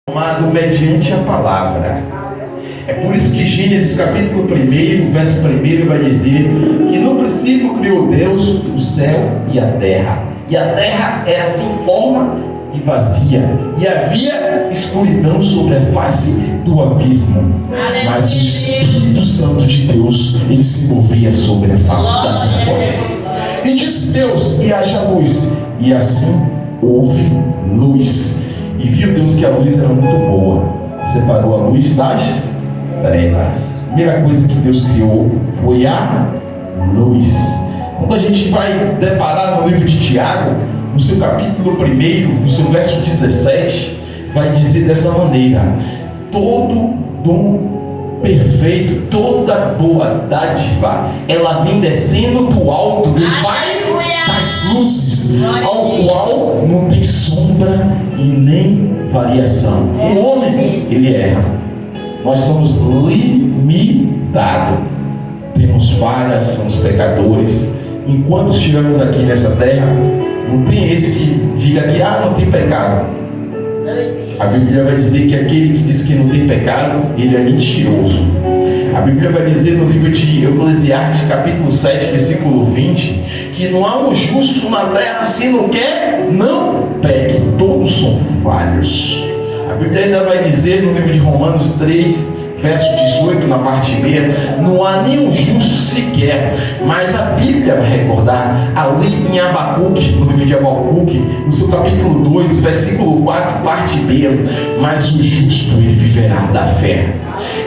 Formado mediante a palavra. É por isso que Gênesis capítulo 1, verso 1 vai dizer que no princípio criou Deus o céu e a terra. E a terra era sem forma e vazia, e havia escuridão sobre a face do abismo. Mas o Espírito Santo de Deus, ele se movia sobre a face das águas. E disse Deus: e haja luz. E assim houve luz. E viu Deus que a luz era muito boa. Separou a luz das trevas. A primeira coisa que Deus criou foi a luz. Quando a gente vai deparar no livro de Tiago, no seu capítulo 1, no seu verso 17, vai dizer dessa maneira: todo dom perfeito, toda boa dádiva, ela vem descendo do alto do Pai das luzes, ao qual não tem sombra e nem variação. O homem, ele erra. Nós somos limitados, temos falhas, somos pecadores. Enquanto estivermos aqui nessa terra, não tem esse que diga que não tem pecado. A Bíblia vai dizer que aquele que diz que não tem pecado, ele é mentiroso. A Bíblia vai dizer no livro de Eclesiastes, capítulo 7, versículo 20, que não há um justo na terra se não quer, não peque, todos são falhos. A Bíblia ainda vai dizer no livro de Romanos 3, verso 18, na parte B, não há nenhum justo sequer. Mas a Bíblia vai recordar ali em Abacuque, no livro de Abacuque, no seu capítulo 2, versículo 4, parte B, mas o justo, ele viverá da fé.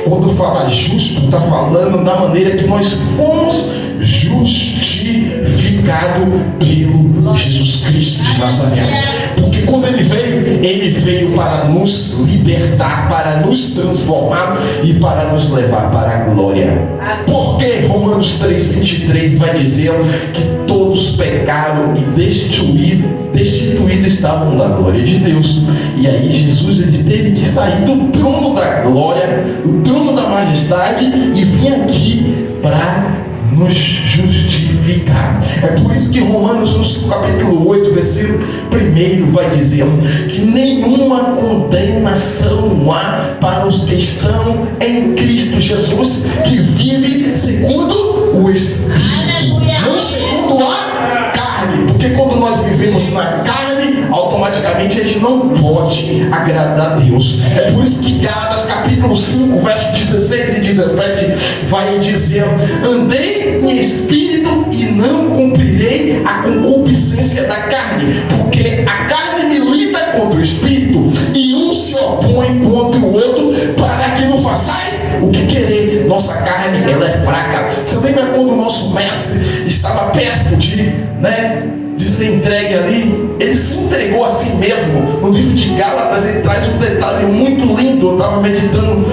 Quando fala justo, está falando da maneira que nós fomos justificados pelo Jesus Cristo de Nazaré. Porque quando ele veio para nos libertar, para nos transformar e para nos levar para a glória. Porque Romanos 3,23 vai dizer que todos pecaram e destituídos estavam da glória de Deus. E aí Jesus, ele teve que sair do trono da glória, do trono da majestade, e vir aqui para nos justificar. É por isso que Romanos, no capítulo 8, versículo 1, vai dizer que nenhuma condenação há para os que estão em Cristo Jesus, que vive segundo o Espírito, não segundo a carne. Porque quando nós vivemos na carne, automaticamente a gente não pode agradar a Deus. É por isso que Gálatas capítulo 5, verso 16 e 17 vai dizer: andei em espírito e não cumprirei a concupiscência da carne, porque a carne milita contra o espírito, e um se opõe contra o outro, para que não façais o que querer. Nossa carne, ela é fraca. Você lembra quando o nosso mestre estava perto de ser entregue ali? Ele se entregou a si mesmo. No livro de Gálatas ele traz um detalhe muito lindo. Eu estava meditando,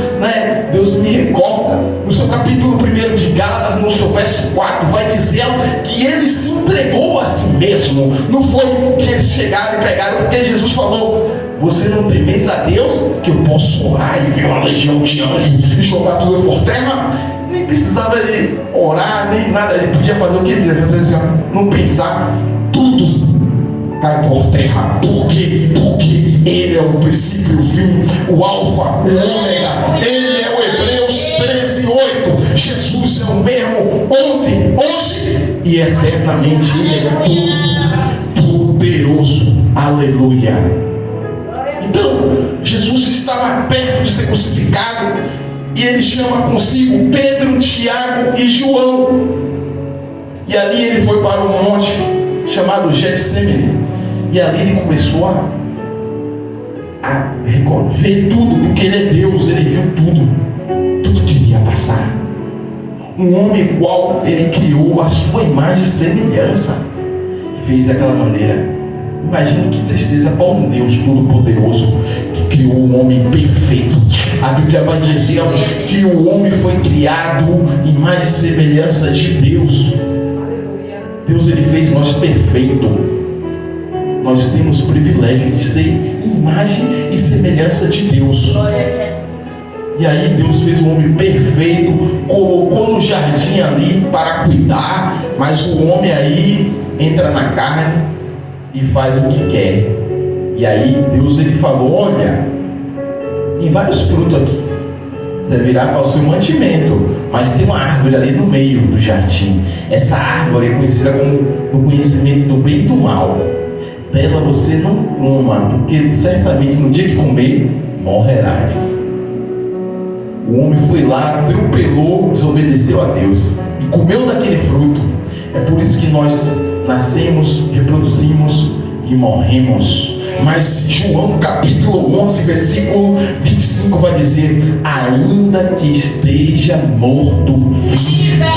Deus me recorda, no seu capítulo 1 de Gálatas, no seu verso 4, vai dizer que ele se entregou a si mesmo. Não foi que eles chegaram e pegaram, porque Jesus falou: você não temeis a Deus, que eu posso orar e ver uma legião de anjos e jogar tudo por terra? Nem precisava ele orar, nem nada. Ele podia fazer o que ele queria fazer, assim, não pensar, tudo cai por terra. Por quê? Porque ele é o princípio e o fim, o alfa, o ômega. Ele é o Hebreus 13:8. Jesus é o mesmo ontem, hoje e eternamente. Ele é todo poderoso. Aleluia. Então Jesus estava perto de ser crucificado, e ele chama consigo Pedro, Tiago e João. E ali ele foi para um monte chamado Getsemane. E ali ele começou a ver tudo, porque ele é Deus, ele viu tudo. Tudo que iria passar. Um homem qual ele criou a sua imagem e semelhança, fez daquela maneira. Imagina que tristeza para um Deus todo-poderoso que criou um homem perfeito. A Bíblia vai dizer que o homem foi criado imagem e semelhança de Deus. Deus, ele fez nós perfeito. Nós temos o privilégio de ser imagem e semelhança de Deus. E aí Deus fez um homem perfeito, colocou no jardim ali para cuidar, mas o homem aí entra na carne e faz o que quer. E aí Deus, ele falou: olha, Tem vários frutos aqui. Servirá para o seu mantimento. Mas tem uma árvore ali no meio do jardim. Essa árvore é conhecida como o conhecimento do bem e do mal. Dela você não coma, porque certamente no dia que comer, morrerás. O homem foi lá, atropelou, desobedeceu a Deus e comeu daquele fruto. É por isso que nós nascemos, reproduzimos e morremos. Mas João capítulo 11, versículo 25 vai dizer: ainda que esteja morto, viverá.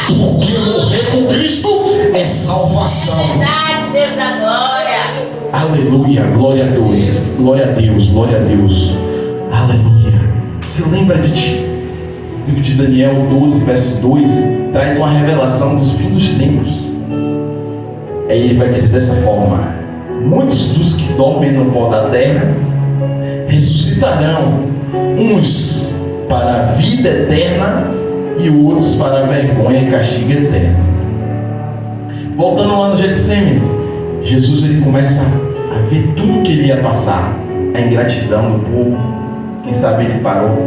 Porque morrer com Cristo é salvação. Verdade, Deus da glória. Aleluia, glória a Deus, glória a Deus, glória a Deus. Aleluia. Você lembra de o livro de Daniel 12, verso 2, traz uma revelação dos fins dos tempos. Aí ele vai dizer dessa forma: muitos dos que dormem no pó da terra ressuscitarão, uns para a vida eterna e outros para a vergonha e castigo eterno. Voltando lá no Getsemane, Jesus ele começa a ver tudo que ele ia passar, a ingratidão do povo. Quem sabe ele parou,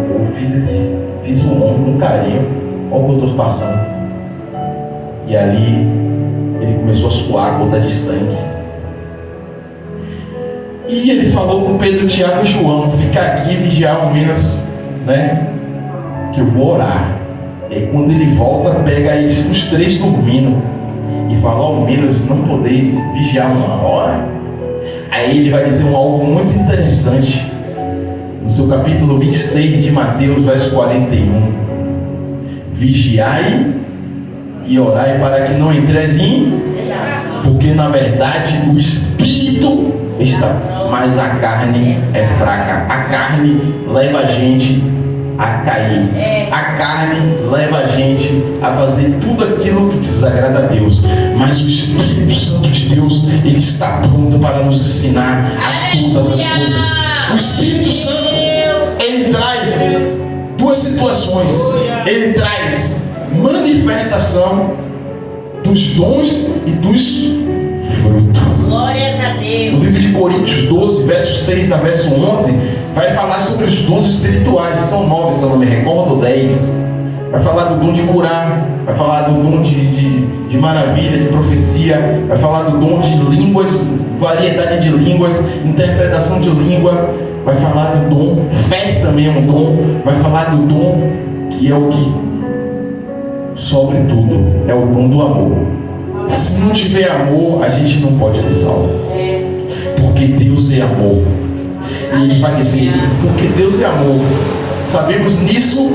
fiz um ombro com carinho, olha o que eu estou passando. E ali ele começou a suar gota de sangue. E ele falou com Pedro, Tiago e João: fica aqui e vigiar ao menos, né? Que eu vou orar. E aí, quando ele volta, pega eles, os três dormindo, e fala: ao menos não podeis vigiar uma hora. Aí ele vai dizer algo muito interessante. No seu capítulo 26 de Mateus, verso 41: vigiai e orai para que não entreis em... porque na verdade o Espírito está, mas a carne é fraca. A carne leva a gente a cair. A carne leva a gente a fazer tudo aquilo que desagrada a Deus. Mas o Espírito Santo de Deus, ele está pronto para nos ensinar a todas as coisas. O Espírito Santo, ele traz duas situações. Ele traz manifestação dos dons e dos frutos. Glórias a Deus. No livro de Coríntios 12, verso 6 a verso 11, vai falar sobre os dons espirituais. São 9, se eu não me recordo, 10. Vai falar do dom de curar, vai falar do dom de maravilha, de profecia, vai falar do dom de línguas, variedade de línguas, interpretação de língua, vai falar do dom, fé também é um dom, vai falar do dom que é o que, sobretudo, é o dom do amor. Se não tiver amor, a gente não pode ser salvo. Porque Deus é amor. E ele vai dizer: porque Deus é amor, sabemos nisso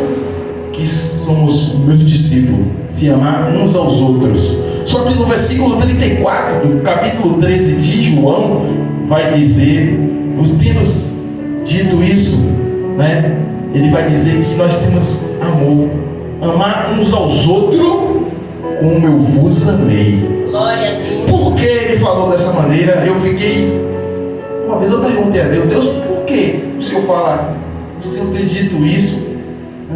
que somos meus discípulos, se amar uns aos outros. Só que no versículo 34 do capítulo 13 de João vai dizer, tendo dito isso, né, ele vai dizer que nós temos amor, amar uns aos outros como eu vos amei. Glória a Deus. Por que ele falou dessa maneira? Eu fiquei, uma vez eu perguntei a Deus: Deus, por que o Senhor fala, o Senhor tem dito isso,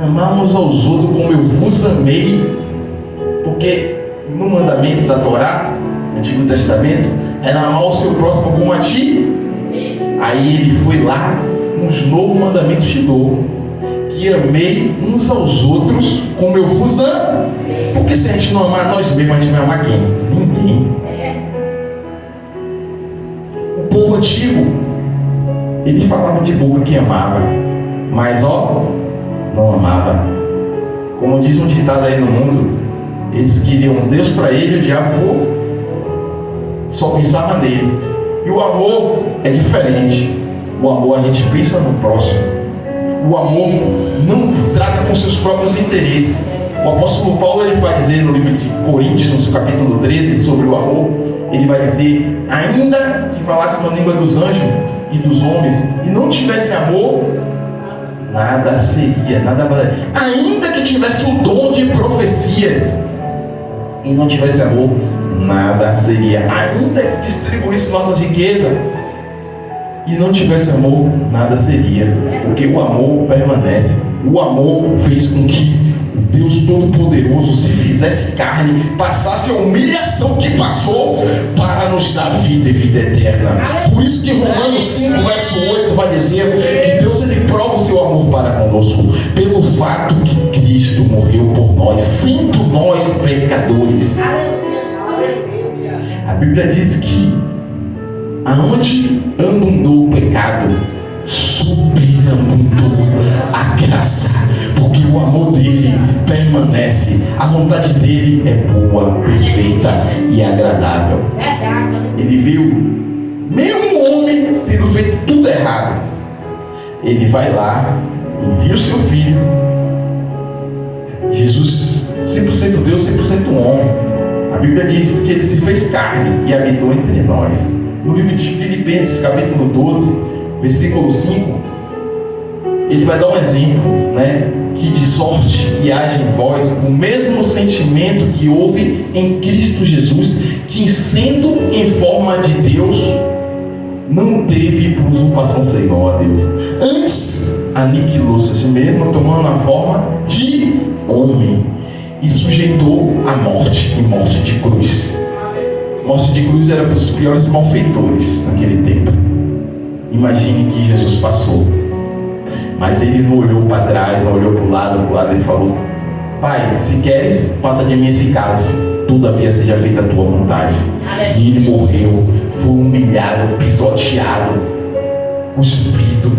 amar uns aos outros como eu vos amei? Porque no mandamento da Torá, no Antigo Testamento, era amar o seu próximo como a ti. Aí ele foi lá, nos novos mandamentos te dou, que amei uns aos outros como eu vos amo. Porque se a gente não amar nós mesmos, a gente vai amar quem? Ninguém. O povo antigo, ele falava de boca que amava, mas não amava. Como diz um ditado aí no mundo, eles queriam Deus para ele e o diabo só pensava nele. E o amor é diferente. O amor a gente pensa no próximo. O amor não trata com seus próprios interesses. O apóstolo Paulo ele vai dizer no livro de Coríntios, no capítulo 13, sobre o amor. Ele vai dizer: ainda que falasse na língua dos anjos e dos homens e não tivesse amor, nada seria, nada valeria. Ainda que tivesse o dom de profecias e não tivesse amor, nada seria. Ainda que distribuísse nossas riquezas e não tivesse amor, nada seria. Porque o amor permanece. O amor fez com que o Deus Todo-Poderoso se fizesse carne, passasse a humilhação que passou para nos dar vida e vida eterna. Por isso que Romanos 5, verso 8 vai dizer que Deus ele prova Bíblia diz que aonde abundou o pecado, superabundou a graça, porque o amor dele permanece, a vontade dele é boa, perfeita e agradável. Ele viu, mesmo um homem tendo feito tudo errado, ele vai lá, envia o seu filho, Jesus, 100% Deus, 100% homem. A Bíblia diz que ele se fez carne e habitou entre nós. No livro de Filipenses, capítulo 12, versículo 5, ele vai dar um exemplo, né? Que de sorte que haja em vós o mesmo sentimento que houve em Cristo Jesus, que sendo em forma de Deus, não teve usurpação ser igual a Deus. Antes, aniquilou-se a si mesmo, tomando a forma de homem, e sujeitou a morte, e morte de cruz. Morte de cruz era para os piores malfeitores naquele tempo. Imagine que Jesus passou, mas ele não olhou para trás, não olhou para o lado, ele falou: Pai, se queres, passa de mim esse cálice, todavia seja feita a tua vontade. E ele morreu, foi humilhado, pisoteado, cuspido,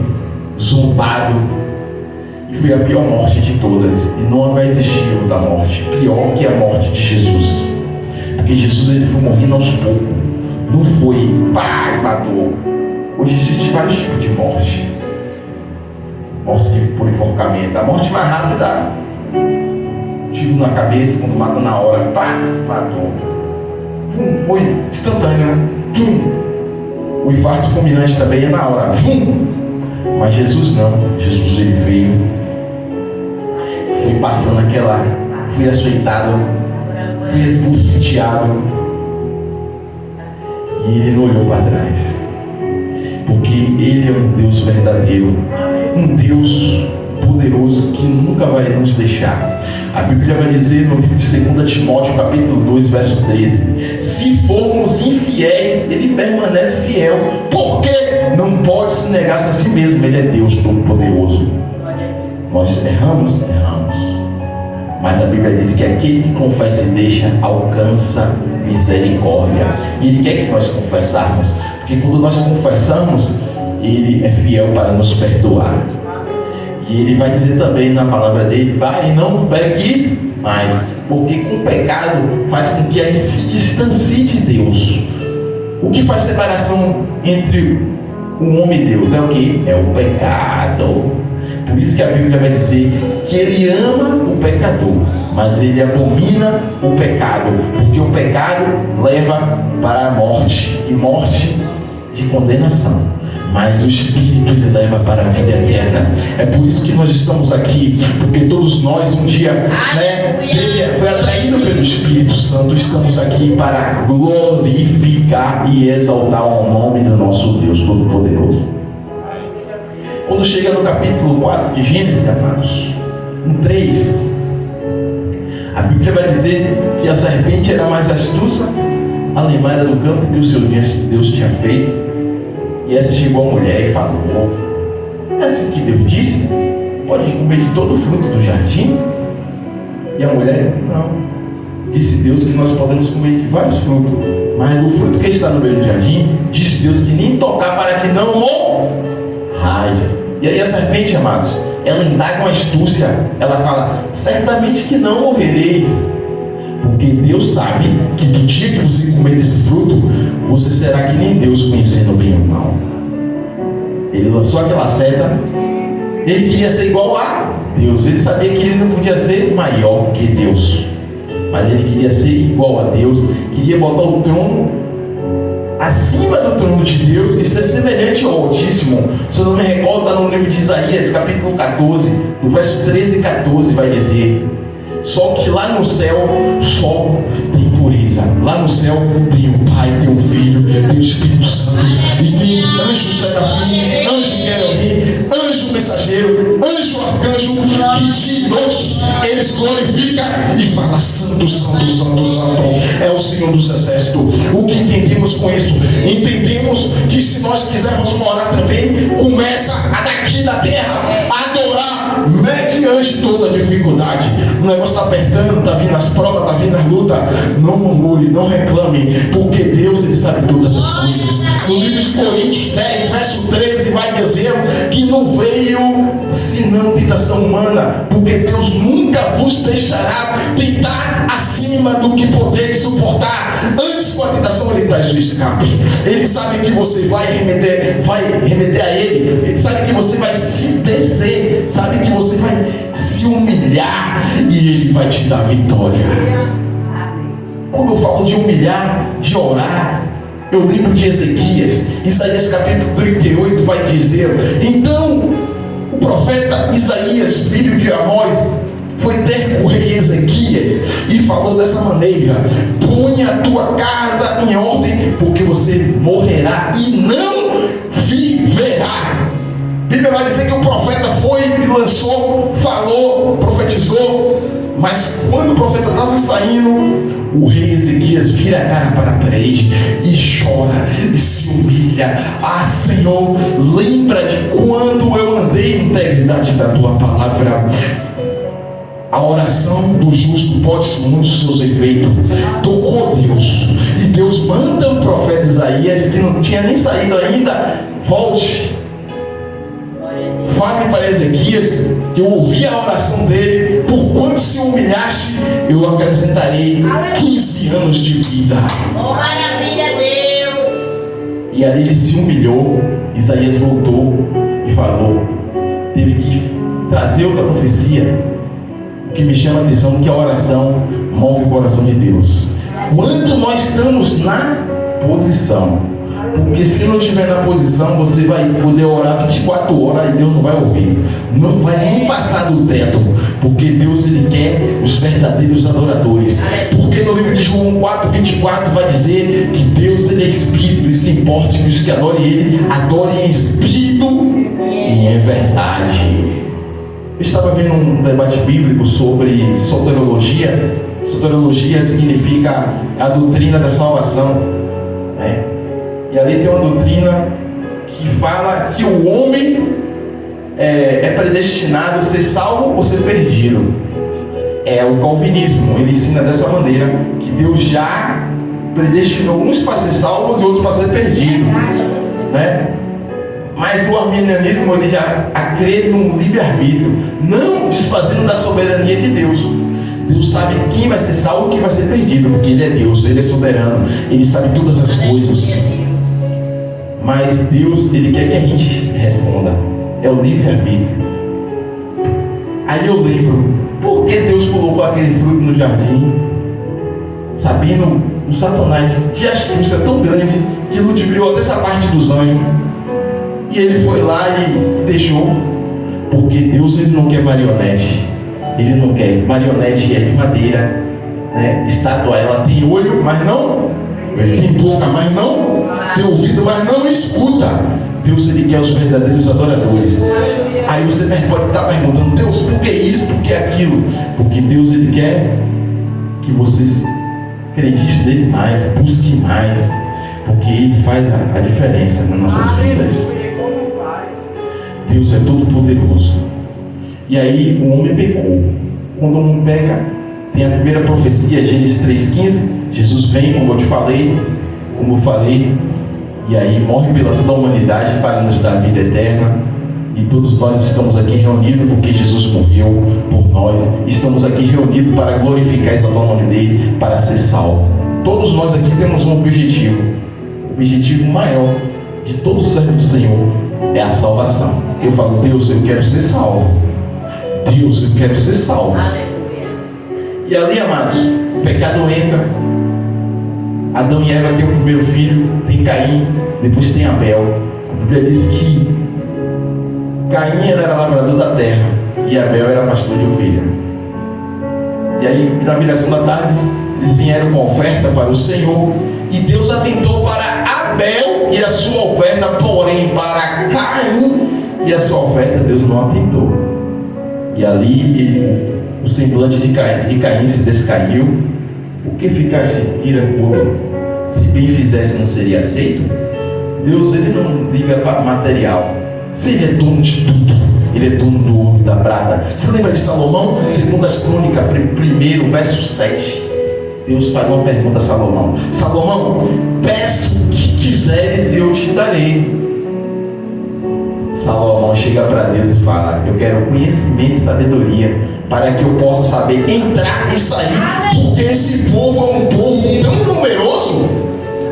zombado, e foi a pior morte de todas, e não vai existir outra morte pior que a morte de Jesus, porque Jesus ele foi morrendo aos poucos, não foi pá, matou. Hoje existe vários tipos de morte. Morte por enforcamento, a morte mais rápida, tiro na cabeça, quando mata na hora, pá, matou. Foi instantânea, né? O infarto fulminante também é na hora, mas Jesus não. Jesus ele veio, foi passando aquela, foi açoitado, foi esbofeteado, e ele não olhou para trás, porque ele é um Deus verdadeiro, um Deus poderoso que nunca vai nos deixar. A Bíblia vai dizer no livro de 2 Timóteo, capítulo 2, verso 13: se formos infiéis, ele permanece fiel, porque não pode se negar a si mesmo, ele é Deus todo-poderoso. Nós erramos, mas a Bíblia diz que aquele que confessa e deixa alcança misericórdia, e ele quer que nós confessarmos, porque quando nós confessamos, ele é fiel para nos perdoar. E ele vai dizer também na palavra dele: vai e não peques mais, porque com o pecado faz com que a gente se distancie de Deus. O que faz separação entre o homem e Deus é o que? É o pecado. Por isso que a Bíblia vai dizer que ele ama o pecador, mas ele abomina o pecado, porque o pecado leva para a morte, e morte de condenação, mas o Espírito ele leva para a vida eterna. É por isso que nós estamos aqui, porque todos nós um dia, foi atraído pelo Espírito Santo. Estamos aqui para glorificar e exaltar o nome do nosso Deus Todo-Poderoso. Quando chega no capítulo 4 de Gênesis, amados, no 3, a Bíblia vai dizer que a serpente era mais astuta, a lembrança do campo que o seu Deus tinha feito. E essa chegou a mulher e falou: é assim que Deus disse? Pode comer de todo o fruto do jardim? E a mulher: não. Disse Deus que nós podemos comer de vários frutos, mas do fruto que está no meio do jardim, disse Deus que nem tocar, para que não morrais. E aí a serpente, amados, ela indaga uma astúcia, ela fala: certamente que não morrereis, porque Deus sabe que do dia que você comer desse fruto, você será que nem Deus, conhecendo o bem e o mal. Ele lançou aquela seta, ele queria ser igual a Deus, ele sabia que ele não podia ser maior que Deus, mas ele queria ser igual a Deus, queria botar o trono acima do trono de Deus e ser semelhante ao Altíssimo. Se eu não me recordo, está no livro de Isaías, capítulo 14, no verso 13 e 14, vai dizer: só que lá no céu só tem pureza. Lá no céu tem o Pai, tem o Filho, tem o Espírito Santo, e tem anjo serafim, anjo querubim, anjo mensageiro, anjo arcanjo, que de noite eles glorificam e falam: santo, santo, santo, santo é o Senhor dos exércitos. O que entendemos com isso? Entendemos que se nós quisermos morar também, começa a daqui da terra a adorar Mediante toda a dificuldade, o negócio está apertando, está vindo as provas, está vindo as lutas, não murmure, não reclame, porque Deus, Ele sabe todas as coisas. No livro de Coríntios 10, verso 13, vai dizer que não veio senão tentação humana, porque Deus nunca vos deixará tentar acima do que podeis suportar. Antes, com a tentação, Ele traz o escape. Ele sabe que você vai remeter a Ele sabe que você vai se descer, sabe que você vai se humilhar e Ele vai te dar vitória. Quando eu falo de humilhar, de orar, eu lembro de Ezequias. Isaías capítulo 38 vai dizer: então o profeta Isaías, filho de Amós, foi ter com o rei Ezequias e falou dessa maneira: ponha a tua casa em ordem, porque você morrerá e não viverá. A Bíblia vai dizer que o profeta foi e lançou, falou, profetizou, mas quando o profeta estava saindo, o rei Ezequias vira a cara para a parede e chora e se humilha. Ah, Senhor, lembra de quando eu andei em integridade da tua palavra. A oração do justo pode ser muitos seus efeitos. Tocou Deus, e Deus manda o profeta Isaías, que não tinha nem saído ainda: volte, fale para Ezequias que eu ouvi a oração dele, por quanto se humilhaste, eu acrescentarei 15 anos de vida. Oh, maravilha, Deus! E ali ele se humilhou. Isaías voltou e falou, teve que trazer outra profecia. O que me chama a atenção é que a oração move o coração de Deus. Quando nós estamos na posição, porque se não estiver na posição, você vai poder orar 24 horas e Deus não vai ouvir, não vai nem passar do teto, porque Deus, Ele quer os verdadeiros adoradores. Porque no livro de João 4:24 vai dizer que Deus, Ele é Espírito, e se importe que os que adorem Ele adorem em Espírito e em verdade. Eu estava vendo um debate bíblico sobre soteriologia. Soteriologia significa a doutrina da salvação, né? E ali tem uma doutrina que fala que o homem é predestinado a ser salvo ou ser perdido. É o calvinismo, ele ensina dessa maneira, que Deus já predestinou uns para ser salvos e outros para ser perdidos, né? Mas o arminianismo, ele já crê num livre-arbítrio, não desfazendo da soberania de Deus. Deus sabe quem vai ser salvo e quem vai ser perdido, porque Ele é Deus, Ele é soberano, Ele sabe todas as coisas. Mas Deus, Ele quer que a gente responda. É o livre-arbítrio. Aí eu lembro, por que Deus colocou aquele fruto no jardim, sabendo o Satanás de astúcia tão grande, que ludibriou até essa parte dos anjos, e ele foi lá e deixou? Porque Deus, Ele não quer marionete. Ele não quer. Marionete é de madeira, né? Estátua, ela tem olho, mas não tem boca, mas não tem ouvido, mas não escuta. Deus, Ele quer os verdadeiros adoradores. Aí você pode estar perguntando: Deus, por que isso, por que aquilo? Porque Deus, Ele quer que vocês acreditem nele mais, busquem mais, porque Ele faz a diferença nas nossas vidas. Deus é todo poderoso. E aí o homem pecou. Quando o homem peca, tem a primeira profecia, Gênesis 3:15. Jesus vem, como eu falei, e aí morre pela toda a humanidade para nos dar a vida eterna. E todos nós estamos aqui reunidos porque Jesus morreu por nós. Estamos aqui reunidos para glorificar e exaltar o nome dele, para ser salvo. Todos nós aqui temos um objetivo. O objetivo maior de todo servo do Senhor é a salvação. Eu falo: Deus, eu quero ser salvo. Deus, eu quero ser salvo. Aleluia. E ali, amados, o pecado entra. Adão e Eva têm o primeiro filho, tem Caim, depois tem Abel. A Bíblia diz que Caim era lavrador da terra e Abel era pastor de ovelha. E aí, na viração da tarde, eles vieram com oferta para o Senhor, e Deus atentou para Abel e a sua oferta, porém para Caim e a sua oferta Deus não atentou. E ali o semblante de Caim se descaiu. Por que ficasse iracundo? Se bem fizesse, não seria aceito? Deus, Ele não liga para material. Se Ele é dono de tudo, Ele é dono do ouro e da prata. Você lembra de Salomão? Segundo as Crônicas, 1, verso 7. Deus faz uma pergunta a Salomão. Salomão, peço o que quiseres e eu te darei. Salomão chega para Deus e fala: eu quero conhecimento e sabedoria para que eu possa saber entrar e sair, porque esse povo é um povo tão numeroso.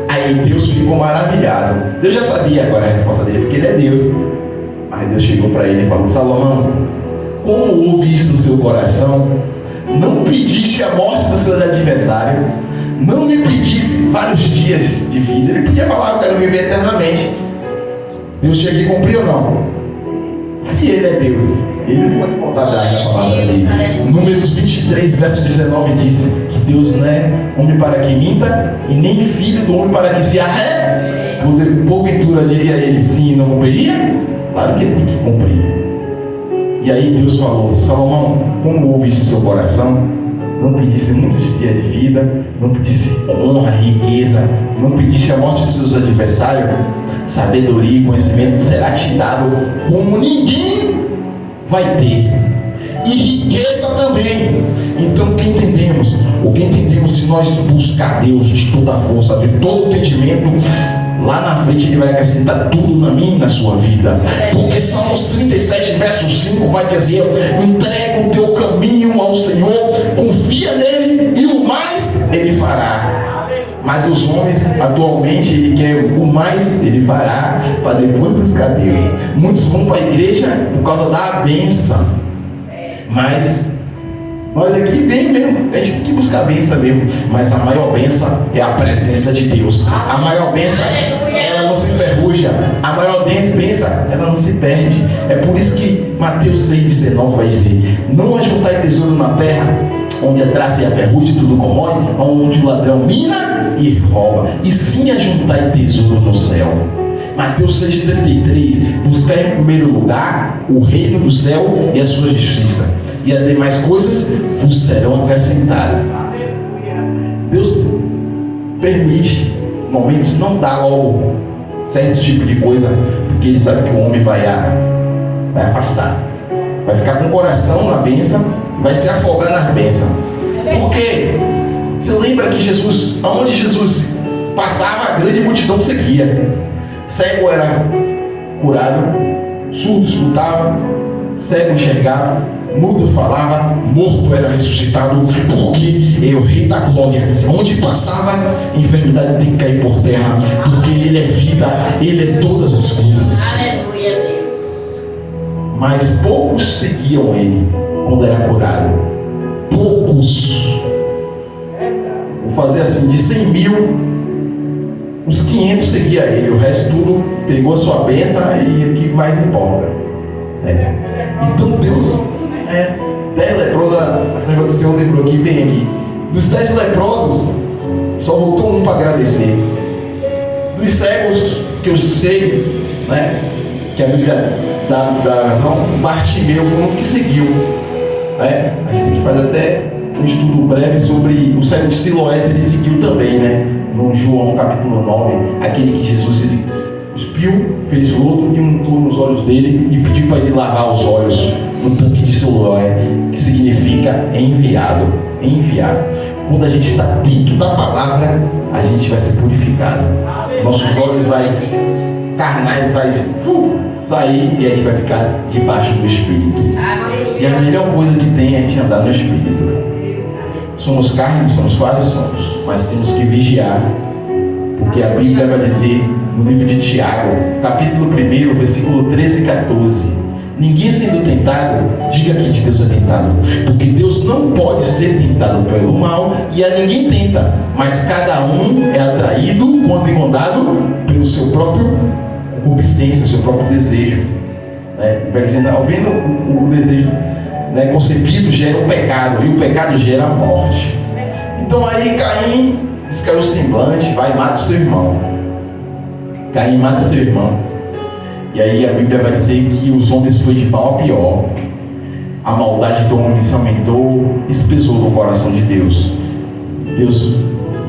Aí Deus ficou maravilhado. Deus já sabia agora a resposta dele, porque ele é Deus. Aí Deus chegou para ele e falou: Salomão, como houve isso no seu coração? Não pediste a morte dos seus adversários, não me pediste vários dias de vida. Ele podia falar: eu quero viver eternamente. Deus tinha que cumprir ou não? Se ele é Deus, ele não pode voltar atrás da palavra dele. Números 23, verso 19 diz que Deus não é homem para que minta, e nem filho do homem para que se arrede. Porventura diria ele sim e não cumpriria? Claro que ele tem que cumprir. E aí Deus falou: Salomão, como houve isso em seu coração? Não pedisse muitos dias de vida, não pedisse honra, riqueza, não pedisse a morte de seus adversários. Sabedoria e conhecimento será te dado como ninguém vai ter, e riqueza também. Então o que entendemos se nós buscar Deus de toda a força, de todo o entendimento, lá na frente Ele vai acrescentar tudo na minha e na sua vida. Porque Salmos 37, verso 5 vai dizer: entrega o teu caminho ao Senhor, confia nele e o mais Ele fará. Mas os homens, atualmente, ele quer o mais, ele fará, para depois buscar Deus. Muitos vão para a igreja por causa da bênção. Mas nós aqui bem mesmo, a gente tem que buscar a bênção mesmo. Mas a maior bênção é a presença de Deus. A maior bênção, ela não se enferruja. A maior bênção, ela não se perde. É por isso que Mateus 6,19 vai dizer: não ajuntai tesouro na terra, onde a traça e a ferrugem tudo corrói, onde o ladrão mina e rouba, e sim ajuntai tesouro no céu. Mateus 6,33: buscai em primeiro lugar o reino do céu e a sua justiça, e as demais coisas vos serão acrescentadas. Deus permite momentos, não dá logo certo tipo de coisa, porque Ele sabe que o homem vai afastar, vai ficar com o coração na bênção, vai se afogar nas bênçãos. Porque você lembra que Jesus, aonde Jesus passava, a grande multidão seguia. Cego era curado, surdo escutava, cego enxergava, mudo falava, morto era ressuscitado, porque é o Rei da Glória. Onde passava, a enfermidade tem que cair por terra, porque Ele é vida, Ele é todas as coisas. Aleluia, Deus. Mas poucos seguiam Ele quando era curado. Poucos. Vou fazer assim: de 100 mil, uns 500 seguiam Ele, o resto tudo pegou a sua bênção e o que mais importa. Então Deus, 10 leprosos, a serva do Senhor lembrou aqui, bem aqui, dos 10 leprosos, só voltou um para agradecer. Dos cegos, que eu sei, que a Bíblia dá não, Bartimeu foi um que seguiu. A gente tem que fazer até um estudo breve sobre o cego de Siloé, ele seguiu também, no João capítulo 9, aquele que Jesus ele cuspiu, fez lodo e untou nos olhos dele e pediu para ele lavar os olhos no tanque de Siloé, que significa enviado. Quando a gente está dentro da palavra, a gente vai ser purificado. Nossos olhos carnais vai sair e a gente vai ficar debaixo do Espírito. E a melhor coisa que tem é a gente andar no Espírito. Somos carne, somos vários, mas temos que vigiar, porque a Bíblia vai dizer no livro de Tiago, capítulo 1, versículo 13 e 14: ninguém sendo tentado, diga que de Deus é tentado, porque Deus não pode ser tentado pelo mal, e a ninguém tenta, mas cada um é atraído, quando incomodado, pelo seu próprio concupiscência, seu próprio desejo. Vai dizendo, ao vendo o desejo concebido gera o pecado, e o pecado gera a morte. Então aí Caim descaiu o semblante, vai e mata o seu irmão. Caim mata o seu irmão. E aí a Bíblia vai dizer que os homens foi de mal a pior. A maldade do homem se aumentou, espessou no coração de Deus. Deus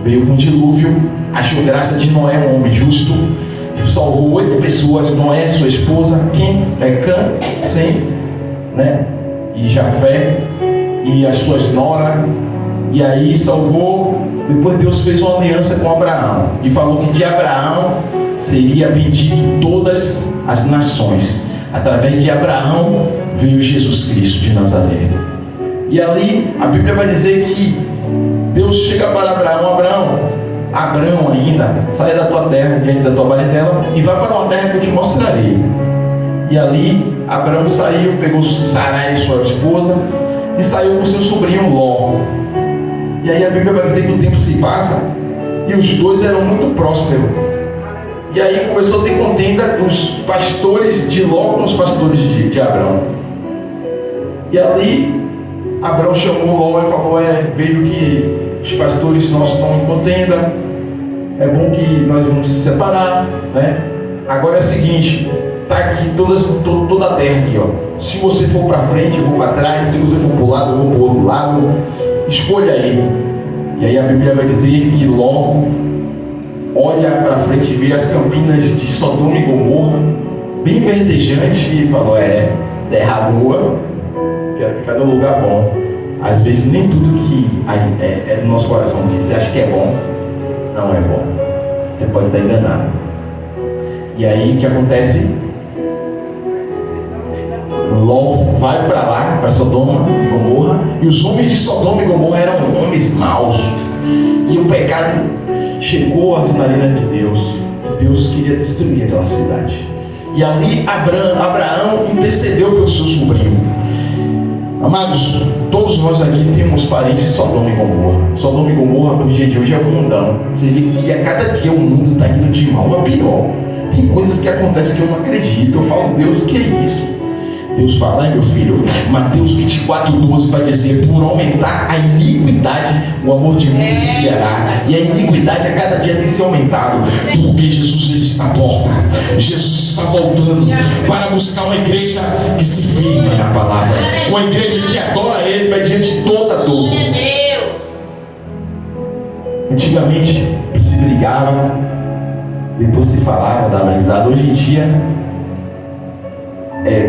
veio com um dilúvio, achou graça de Noé, um homem justo, salvou 8 pessoas, Noé, sua esposa, quem? Cã, Sem né? E Jafé e as suas noras. E aí salvou. Depois Deus fez uma aliança com Abraão e falou que de Abraão seria bendito todas as nações. Através de Abraão veio Jesus Cristo de Nazaré. E ali a Bíblia vai dizer que Deus chega para Abraão ainda, sai da tua terra, diante da tua parentela, e vai para uma terra que eu te mostrarei. E ali Abraão saiu, pegou Sarai, sua esposa, e saiu com seu sobrinho Ló. E aí a Bíblia vai dizer que o tempo se passa e os dois eram muito prósperos. E aí começou a ter contenda dos pastores de Ló com os pastores de Abraão. E ali Abraão chamou Ló e falou: vejo que os pastores nossos estão em contenda, é bom que nós vamos se separar, né? Agora é o seguinte, está aqui toda a terra aqui, ó. Se você for para frente, eu vou para trás. Se você for para o lado, eu vou para o outro lado. Escolha aí. E aí a Bíblia vai dizer que Ló olha para frente e vê as campinas de Sodoma e Gomorra, bem verdejante, e falou: terra boa, quero ficar no lugar bom. Às vezes nem tudo que é do nosso coração, que você acha que é bom, não é bom. Você pode estar enganado. E aí o que acontece? Ló vai para lá, para Sodoma e Gomorra, e os homens de Sodoma e Gomorra eram homens maus, e o pecado chegou às narinas de Deus. Deus queria destruir aquela cidade. E ali Abraão intercedeu pelo seu sobrinho. Amados, todos nós aqui temos parentes em Sodoma e Gomorra. Sodoma e Gomorra no dia de hoje é um mundão. Você vê que a cada dia o mundo está indo de mal a pior. Tem coisas que acontecem que eu não acredito. Eu falo: Deus, o que é isso? Deus fala: meu filho, Mateus 24:12 vai dizer: por aumentar a iniquidade, o amor de muitos esfriará. E a iniquidade a cada dia tem se aumentado, porque Jesus ele está à porta. Jesus está voltando para buscar uma igreja que se firma na palavra, uma igreja que adora Ele mediante toda dor. Antigamente se brigava, depois se falava, dava risada. Hoje em dia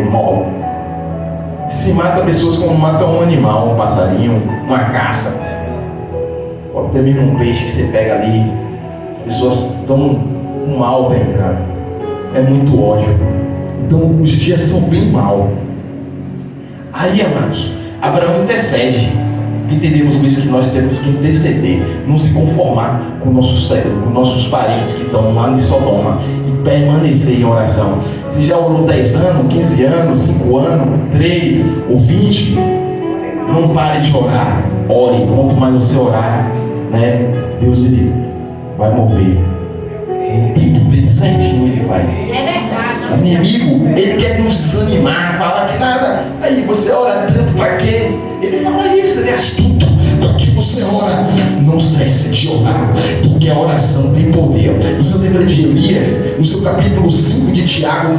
mal. Se mata pessoas como mata um animal, um passarinho, uma caça, ou até mesmo um peixe que você pega ali. As pessoas estão com mal dentro, cara. É muito ódio. Então os dias são bem mal. Aí, amados, Abraão intercede. Entendemos por isso que nós temos que interceder, não se conformar com nossos parentes que estão lá em Sodoma, e permanecer em oração. Se já orou 10 anos, 15 anos, 5 anos, 3 ou 20, não pare de orar. Ore. Quanto mais você orar, né, Deus ele vai mover. O tempo dele certinho ele vai. É verdade. O inimigo, ele quer nos desanimar, falar que nada. Aí você ora tanto para quê? Ele fala isso, ele é astuto. Para que você ora? Não cesse de orar, porque a oração tem poder. Você lembra de Elias? No seu capítulo 5 de Tiago,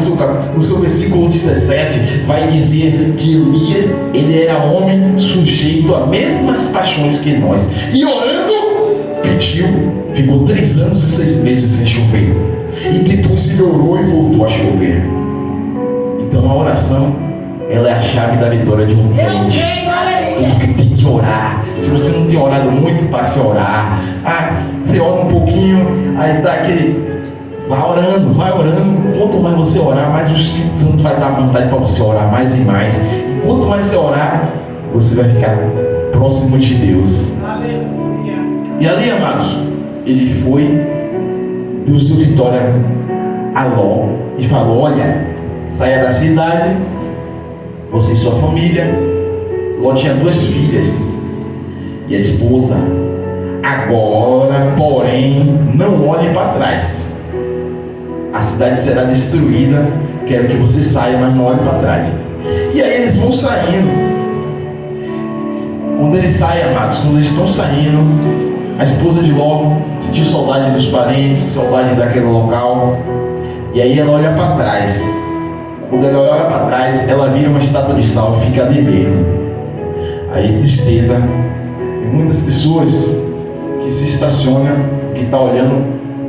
no seu versículo 17, vai dizer que Elias, ele era homem sujeito às mesmas paixões que nós. E orando, pediu, ficou 3 anos e 6 meses sem chover. E depois ele orou e voltou a chover. Então a oração, ela é a chave da vitória de um crente. Porque tem que orar. Se você não tem orado muito, passe a orar. Você ora um pouquinho, aí dá aquele... Vai orando. Quanto mais você orar, mais o Espírito Santo vai dar vontade para você orar mais e mais. E quanto mais você orar, você vai ficar próximo de Deus. E ali, amados, ele foi... Deus deu vitória a Ló e falou: olha, saia da cidade, você e sua família. Ló tinha 2 filhas e a esposa. Agora, porém, não olhe para trás. A cidade será destruída. Quero que você saia, mas não olhe para trás. E aí eles vão saindo. Quando eles saem, amados, quando eles estão saindo, a esposa de Ló sentiu saudade dos parentes, saudade daquele local. E aí ela olha para trás. Quando ela olha para trás, ela vira uma estátua de sal e fica ali mesmo. Aí tristeza. E muitas pessoas que se estacionam, que estão olhando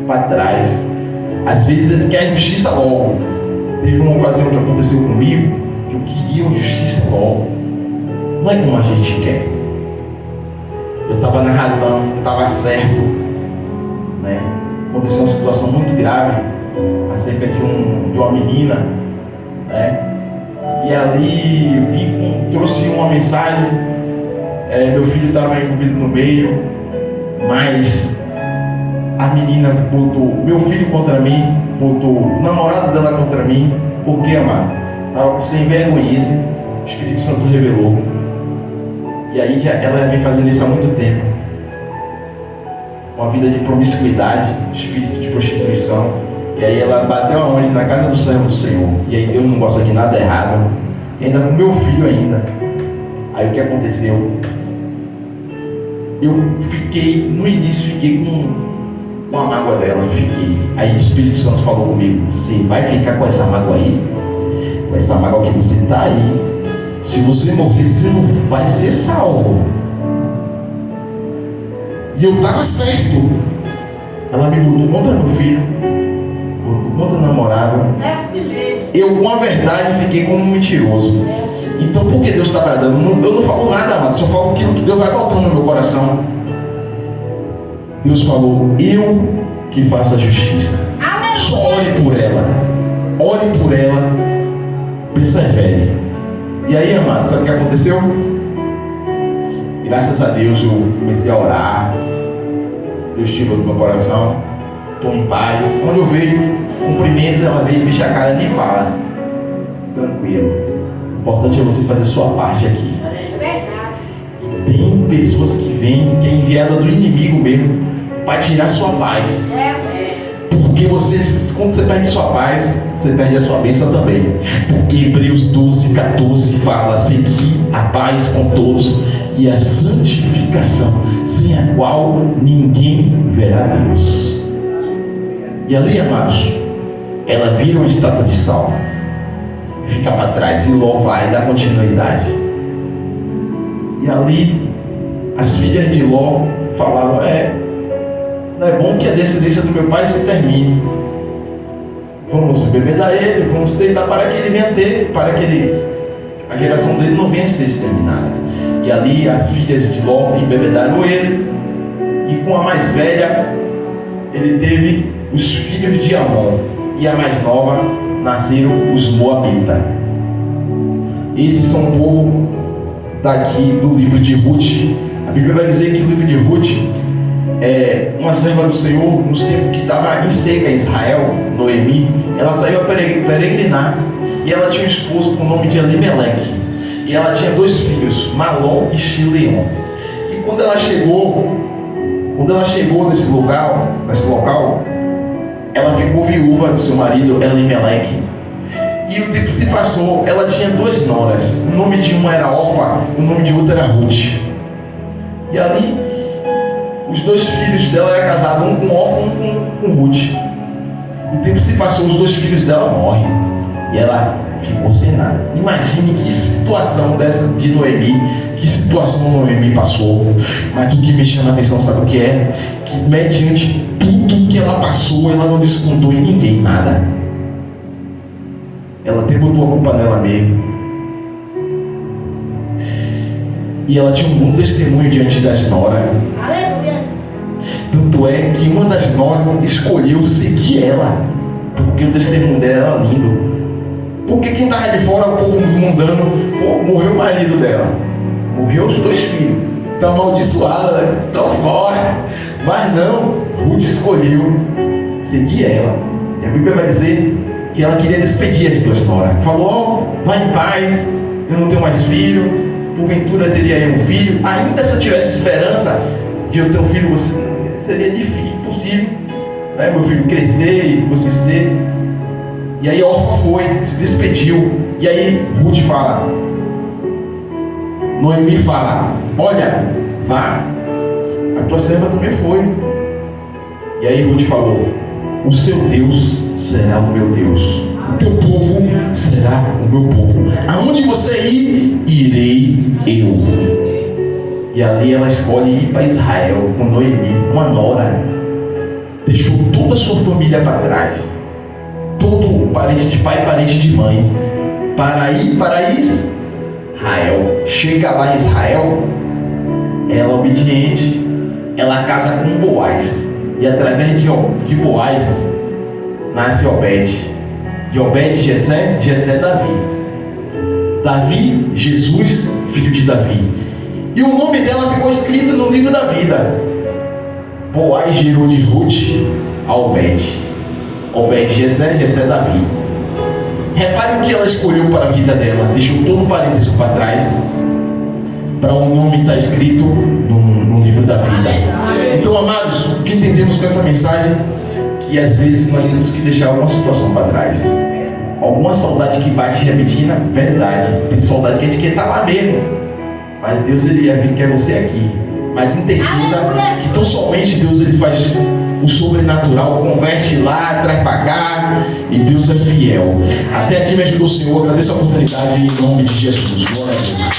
para trás. Às vezes ele quer justiça logo. Teve uma ocasião que aconteceu comigo. que eu queria uma justiça logo. Não é como a gente quer. Eu estava na razão, eu estava certo, né? Aconteceu uma situação muito grave acerca de uma menina, né? E ali trouxe uma mensagem. Meu filho estava envolvido no meio, mas a menina botou meu filho contra mim, botou o namorado dela contra mim. Por quê, amado? Estava sem vergonhice, o Espírito Santo revelou. E aí ela vem fazendo isso há muito tempo. Uma vida de promiscuidade, espírito de prostituição. E aí ela bateu aonde? Na casa do servo do Senhor. E aí Deus não gosta de nada errado. E ainda com meu filho ainda. Aí o que aconteceu? Eu no início fiquei com a mágoa dela. Aí o Espírito Santo falou comigo: você vai ficar com essa mágoa aí? Com essa mágoa que você está aí. Se você morrer, você não vai ser salvo. E eu estava certo. Ela me botou contra meu filho, contra o namorado. Eu, com a verdade, fiquei como um mentiroso. Então, por que Deus está bradando? Eu não falo nada, amado. Só falo aquilo que Deus vai botando no meu coração. Deus falou: eu que faço a justiça. Só ore por ela. Ore por ela. Persevere. E aí, amado, sabe o que aconteceu? Graças a Deus eu comecei a orar. Deus tirou do meu coração. Estou em paz. Quando eu vejo cumprimento, ela veio, fecha a cara e nem fala. Tranquilo. O importante é você fazer a sua parte aqui. Tem pessoas que vêm, que é enviada do inimigo mesmo, para tirar sua paz. Porque quando você perde sua paz, você perde a sua bênção também. Porque Hebreus 12:14 fala: seguir a paz com todos e a santificação, sem a qual ninguém verá Deus. E ali, amados, ela vira uma estátua de sal, fica para trás, e Ló vai dar continuidade. E ali as filhas de Ló falaram: não é bom que a descendência do meu pai se termine. Vamos embebedar ele, vamos tentar para que ele venha ter, a geração dele não venha a ser exterminada. E ali as filhas de Ló embebedaram ele, e com a mais velha ele teve os filhos de Amon, e a mais nova nasceram os Moabitas. Esses são o povo daqui do livro de Ruth. A Bíblia vai dizer que o livro de Ruth é uma serva do Senhor, nos tempos que estava em seca Israel, Noemi. Ela saiu a peregrinar, e ela tinha um esposo com o nome de Elimeleque, e ela tinha 2 filhos, Malom e Chileon. E quando ela chegou nesse local, ela ficou viúva do seu marido Elimeleque. E o tempo se passou. Ela tinha 2 noras, o nome de uma era Orfa, o nome de outra era Ruth. E ali os 2 filhos dela eram casados, um com Orfa e um com Ruth. O tempo se passou, os 2 filhos dela morrem, e ela ficou sem nada. Imagine que situação dessa de Noemi, que situação Noemi passou. Mas o que me chama a atenção, sabe o que é? Que mediante tudo que ela passou, ela não descontou em ninguém nada. Ela até botou a culpa nela mesmo. E ela tinha um bom testemunho diante das noras. Aleluia. Tanto é que uma das noras escolheu seguir ela, porque o testemunho dela era lindo. Porque quem estava de fora, o povo mundano, morreu o marido dela, morreu os 2 filhos, está amaldiçoada, estão fora. Mas não, Ruth escolheu seguir ela. E a Bíblia vai dizer que ela queria despedir as 2 noras. Falou: vai em paz, eu não tenho mais filho, porventura teria eu um filho. Ainda se eu tivesse esperança de eu ter um filho, seria difícil, impossível, né? Meu filho crescer e vocês terem. E aí Orfa foi, se despediu. E aí Ruth fala, Noemi fala: olha, vá, a tua serva também foi. E aí Ruth falou: o seu Deus será o meu Deus, o teu povo será o meu povo. Aonde você ir, irei eu. E ali ela escolhe ir para Israel com Noemi, uma nora. Deixou toda a sua família para trás, todo parente de pai e parente de mãe. para ir para Israel. Chega lá em Israel, ela é obediente, ela casa com Boaz. E através de Boaz nasce Obed. De Obed, Jessé, Jessé, Davi. Davi, Jesus, filho de Davi. E o nome dela ficou escrito no livro da vida. Boaz gerou de Ruth a Obed. Obed, Jessé, Jessé, Davi. Repare o que ela escolheu para a vida dela. Deixou todo o parentesco para trás, para o nome estar escrito no livro da vida. Então, amados, o que entendemos com essa mensagem? Que às vezes nós temos que deixar alguma situação para trás. Alguma saudade que bate repentina, verdade. Tem saudade que a gente quer estar lá mesmo. Mas Deus, Ele quer você aqui. Mas interceda que tão somente Deus, Ele faz o sobrenatural, converte lá, traz para cá. E Deus é fiel. Até aqui me ajudou o Senhor. Agradeço a oportunidade em nome de Jesus. Glória a Deus.